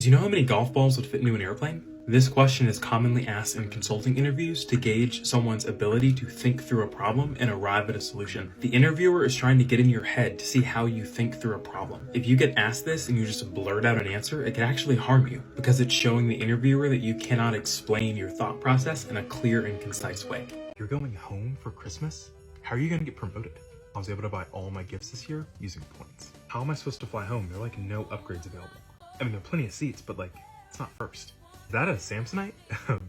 Do you know how many golf balls would fit into an airplane? This question is commonly asked in consulting interviews to gauge someone's ability to think through a problem and arrive at a solution. The interviewer is trying to get in your head to see how you think through a problem. If you get asked this and you just blurt out an answer, it can actually harm you because it's showing the interviewer that you cannot explain your thought process in a clear and concise way. You're going home for Christmas? How are you going to get promoted? I was able to buy all my gifts this year using points. How am I supposed to fly home? There are like no upgrades available. I mean, there are plenty of seats, but like, it's not first. Is that a Samsonite?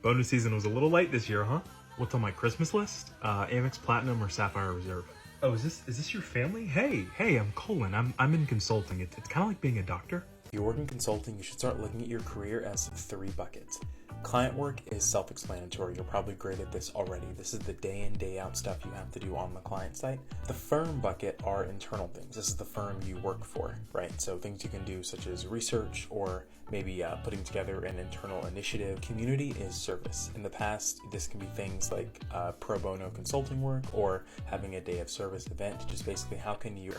Bonus season was a little light this year, huh? What's on my Christmas list? Amex Platinum or Sapphire Reserve. Oh, is this your family? Hey, I'm Colin. I'm in consulting. It's kind of like being a doctor. If you work in consulting, you should start looking at your career as 3 buckets. Client work is self-explanatory. You're probably great at this already. This is the day in, day out stuff you have to do on the client site. The firm bucket are internal things. This is the firm you work for, right? So things you can do such as research or maybe putting together an internal initiative. Community is service. In the past, this can be things like pro bono consulting work or having a day of service event. Just basically, how can you...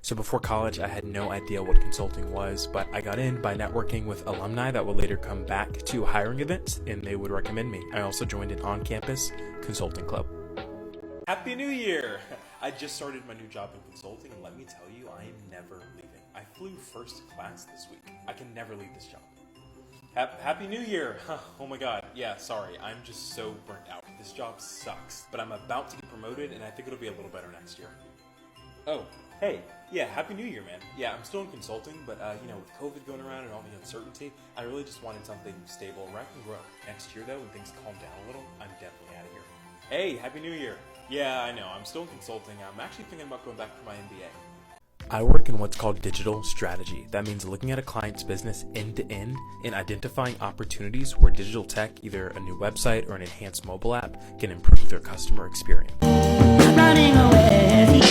So before college, I had no idea what consulting was, but I got in by networking with alumni that would later come back to hiring events, and they would recommend me. I also joined an on-campus consulting club. Happy New Year! I just started my new job in consulting, and let me tell you, I am never leaving. I flew first class this week. I can never leave this job. Happy New Year! Oh my god, yeah, sorry, I'm just so burnt out. This job sucks, but I'm about to get promoted, and I think it'll be a little better next year. Oh, hey, yeah, Happy New Year, man. Yeah, I'm still in consulting, but, with COVID going around and all the uncertainty, I really just wanted something stable where I can grow. Next year, though, when things calm down a little, I'm definitely out of here. Hey, Happy New Year. Yeah, I know, I'm still in consulting. I'm actually thinking about going back for my MBA. I work in what's called digital strategy. That means looking at a client's business end to end and identifying opportunities where digital tech, either a new website or an enhanced mobile app, can improve their customer experience. Running away.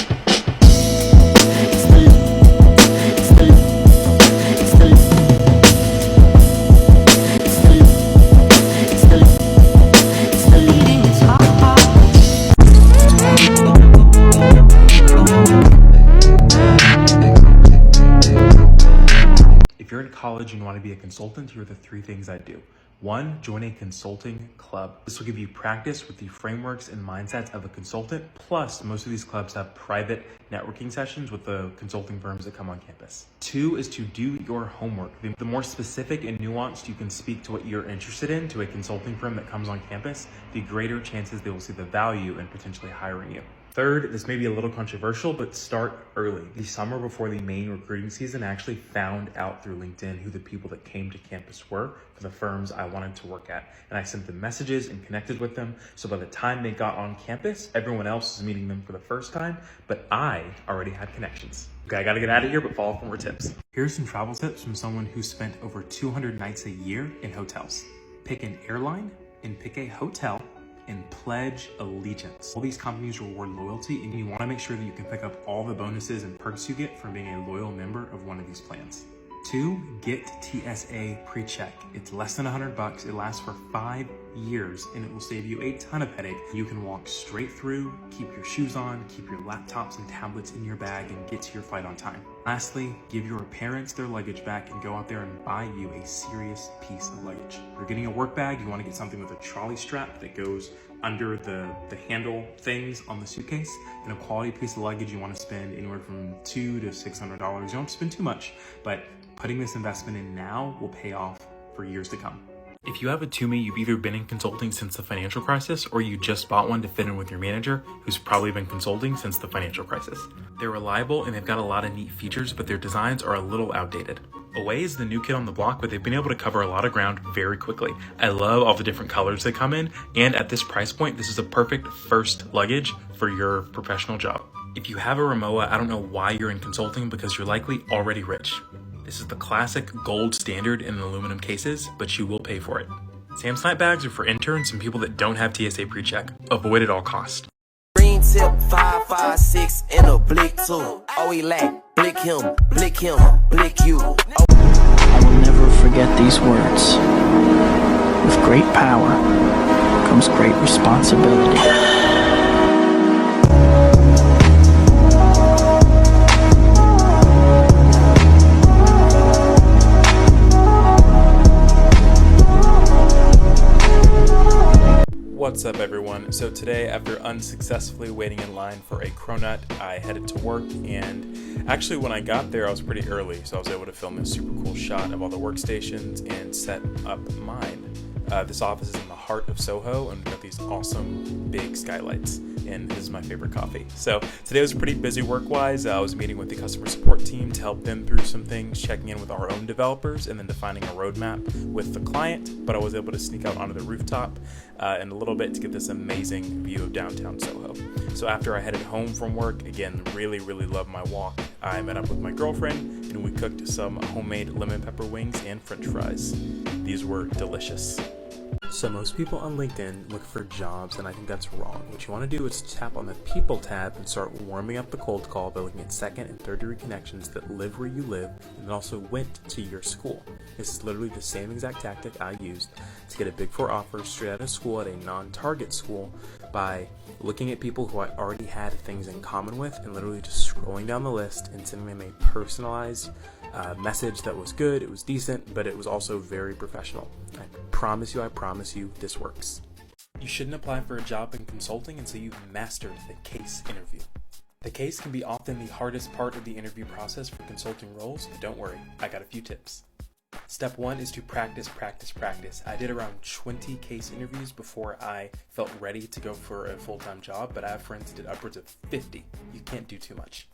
If you're in college and you want to be a consultant, here are the 3 things I do. 1, join a consulting club. This will give you practice with the frameworks and mindsets of a consultant. Plus, most of these clubs have private networking sessions with the consulting firms that come on campus. 2 is to do your homework. The more specific and nuanced you can speak to what you're interested in to a consulting firm that comes on campus, the greater chances they will see the value in potentially hiring you. 3rd, this may be a little controversial, but start early. The summer before the main recruiting season, I actually found out through LinkedIn who the people that came to campus were for the firms I wanted to work at. And I sent them messages and connected with them. So by the time they got on campus, everyone else was meeting them for the first time, but I already had connections. Okay, I gotta get out of here, but follow for more tips. Here's some travel tips from someone who spent over 200 nights a year in hotels. Pick an airline and pick a hotel and pledge allegiance. All these companies reward loyalty, and you want to make sure that you can pick up all the bonuses and perks you get from being a loyal member of one of these plans. 2, get TSA pre-check. It's less than $100. It lasts for 5 years, and it will save you a ton of headache. You can walk straight through, keep your shoes on, keep your laptops and tablets in your bag, and get to your flight on time. Lastly, give your parents their luggage back and go out there and buy you a serious piece of luggage. If you're getting a work bag, you want to get something with a trolley strap that goes under the handle things on the suitcase. And a quality piece of luggage, you want to spend anywhere from $200 to $600. You don't spend too much, but putting this investment in now will pay off for years to come. If you have a TUMI, you've either been in consulting since the financial crisis or you just bought one to fit in with your manager who's probably been consulting since the financial crisis. They're reliable and they've got a lot of neat features, but their designs are a little outdated. Away is the new kid on the block, but they've been able to cover a lot of ground very quickly. I love all the different colors they come in, and at this price point, this is a perfect first luggage for your professional job. If you have a Rimowa, I don't know why you're in consulting because you're likely already rich. This is the classic gold standard in aluminum cases, but you will pay for it. Samsonite bags are for interns and people that don't have TSA pre-check. Avoid at all costs. Green tip 556 and a blick too. Oh, he lack. Blick him, blick you. Oh. I will never forget these words. With great power comes great responsibility. What's up, everyone? So today, after unsuccessfully waiting in line for a cronut, I headed to work, and actually when I got there I was pretty early, so I was able to film a super cool shot of all the workstations and set up mine. This office is in the heart of Soho, and we've got these awesome big skylights, and this is my favorite coffee. So today was pretty busy work-wise. I was meeting with the customer support team to help them through some things, checking in with our own developers, and then defining a roadmap with the client. But I was able to sneak out onto the rooftop in a little bit to get this amazing view of downtown Soho. So after I headed home from work, again, really loved my walk, I met up with my girlfriend, and we cooked some homemade lemon pepper wings and french fries. These were delicious. So most people on LinkedIn look for jobs, and I think that's wrong. What you want to do is tap on the People tab and start warming up the cold call by looking at second and third degree connections that live where you live and also went to your school. This is literally the same exact tactic I used to get a Big Four offer straight out of school at a non-target school by looking at people who I already had things in common with and literally just scrolling down the list and sending them a personalized message that was good, it was decent, but it was also very professional. I promise you, this works. You shouldn't apply for a job in consulting until you've mastered the case interview. The case can be often the hardest part of the interview process for consulting roles, but don't worry, I got a few tips. Step 1 is to practice. I did around 20 case interviews before I felt ready to go for a full-time job, but I have friends who did upwards of 50. You can't do too much.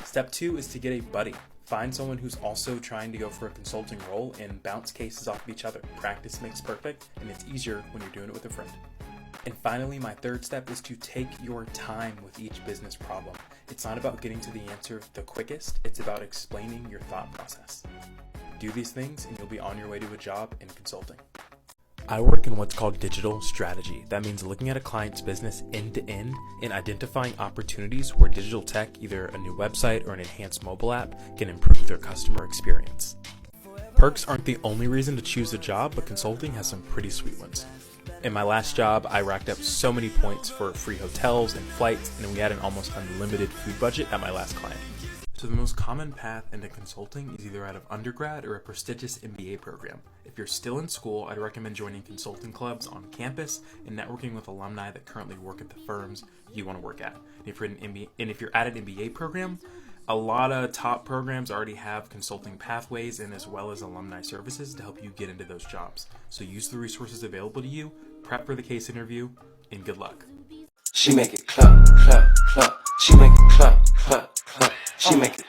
Step 2 is to get a buddy. Find someone who's also trying to go for a consulting role and bounce cases off of each other. Practice makes perfect, and it's easier when you're doing it with a friend. And finally, my third step is to take your time with each business problem. It's not about getting to the answer the quickest, it's about explaining your thought process. Do these things and you'll be on your way to a job in consulting. I work in what's called digital strategy. That means looking at a client's business end to end and identifying opportunities where digital tech, either a new website or an enhanced mobile app, can improve their customer experience. Perks aren't the only reason to choose a job, but consulting has some pretty sweet ones. In my last job, I racked up so many points for free hotels and flights, and we had an almost unlimited food budget at my last client. So the most common path into consulting is either out of undergrad or a prestigious MBA program. If you're still in school, I'd recommend joining consulting clubs on campus and networking with alumni that currently work at the firms you want to work at. And if you're at an MBA program, a lot of top programs already have consulting pathways and as well as alumni services to help you get into those jobs. So use the resources available to you, prep for the case interview, and good luck. She make it clap, clap, clap. She make it clap, clap, clap. She make it